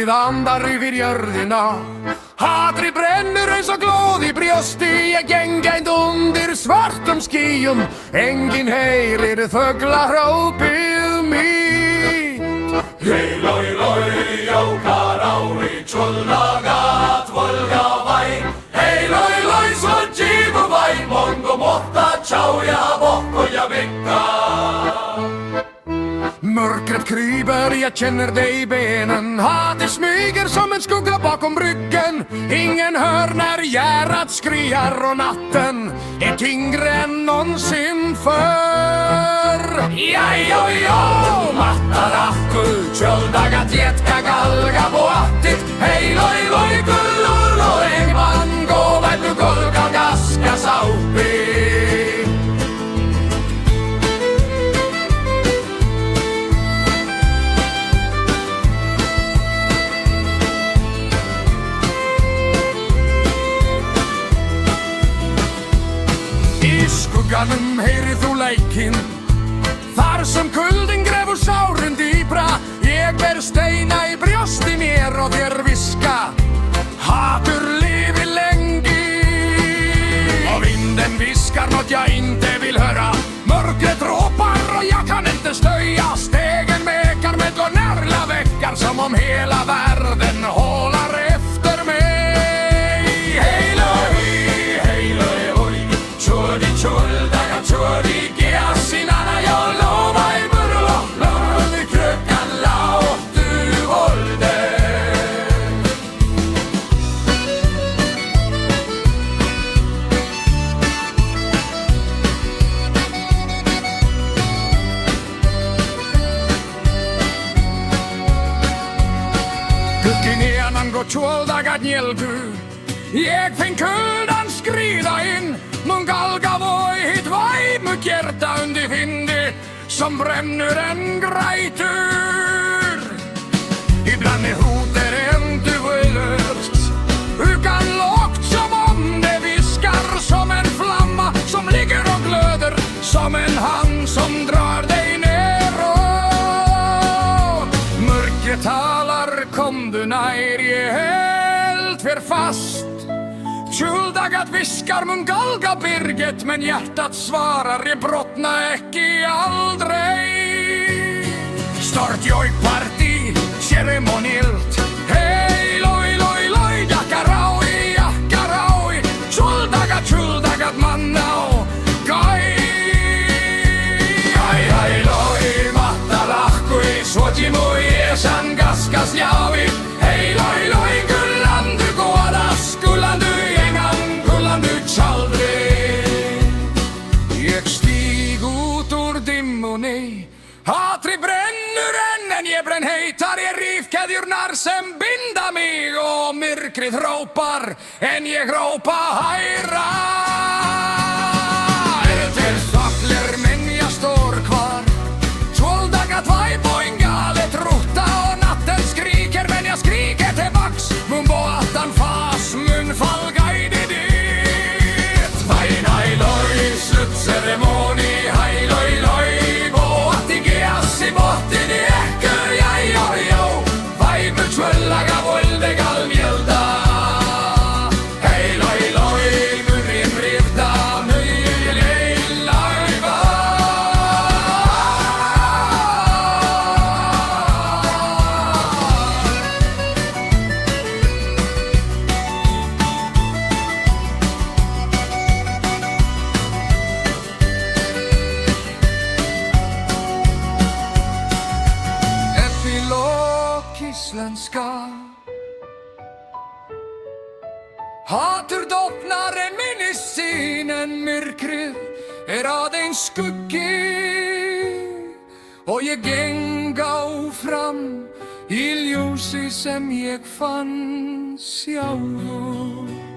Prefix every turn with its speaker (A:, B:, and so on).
A: Hatrið andar yfir jörðina, hatrið brennur eins og glóð í brjósti. Ég geng eind undir svartum skýjum, enginn heyrir fuglarhrópið mitt.
B: Hej loj loj, jókar á í tjoldagat volga vai. Hej loj loj, så djivo vai, mongo motta tjauja bokkoja vikka.
A: Mörkret kryper, jag känner dig i benen. Hatet smyger som en skugga bakom ryggen. Ingen hör när hjärtat skriar och natten är tyngre än någonsin förr.
B: Jai-jo-jo, mattarahku, tjoldagat jätka galga boattit. Hej loj loj, kullurlo egman, gå vaid nu kulga gaska saupi.
A: Í skugganum heyrið þú leikinn, þar sem kuldin grefur sárin dýpra. Ég ber steina í brjósti mér og þér viska, hatur livi lengi. Och vinden viskar något jag inte vill höra. Mörkret ropar och jag kan inte stöja. Stegen mekar med Gonärla väckar som om hela världen håller efter mig.
B: Hej loj, hej loj oj, tjodi tjoldagat tjodi geasinana. Jag lovar i burlo, lovar i krökan laut du hållde.
A: Kukkinienan go tjoldagat njelgu. Jag finn kuldan skrida in. Mun galga voi hit vai mut hjärta under hindi som bränner en grejtur. Ibland är hotet en duellöst, utan lågt som om det viskar. Som en flamma som ligger och glöder, som en hand som drar dig neråt. Mörkret talar, kom du när jag helt för fast. Tjoldagat viskar mun galga birget, men hjärtat svarar i brottna äcki aldrig. Start joj parti, ceremoniellt. Hej loj loj loj, jakaraui, jakaraui. Tjoldagat mannao, gai.
B: Ai ai loj, mattarahkui, suotimu iesan gaskas jaui. Hej loj loj, kullan du gådas, kullan du
A: Jag stig ut ur dimmoni, hatri bränner än jag bränn heitar. Jag rivkedjornar sen binda mig och mörkret ropar än jag ropa hajra. Elter sakler men jag står kvar. Tjoldagat vai poin galet rutta och natten skriker men jag skriker tillbaks. Mun boatan fas, mun fall guide dit.
B: Slutceremoni, hej loj loj, boatti geassi botti di äkkö jäi jo. Vai mut tjöllaga volde galmjelda. Hej loj loj, myrien rivda, myljei laiva.
A: Isländska. Hatur doppnar en minnesinen, mörkret är aðeins skuggi. Och jag gengá fram í ljósi sem ég fann sjálfur.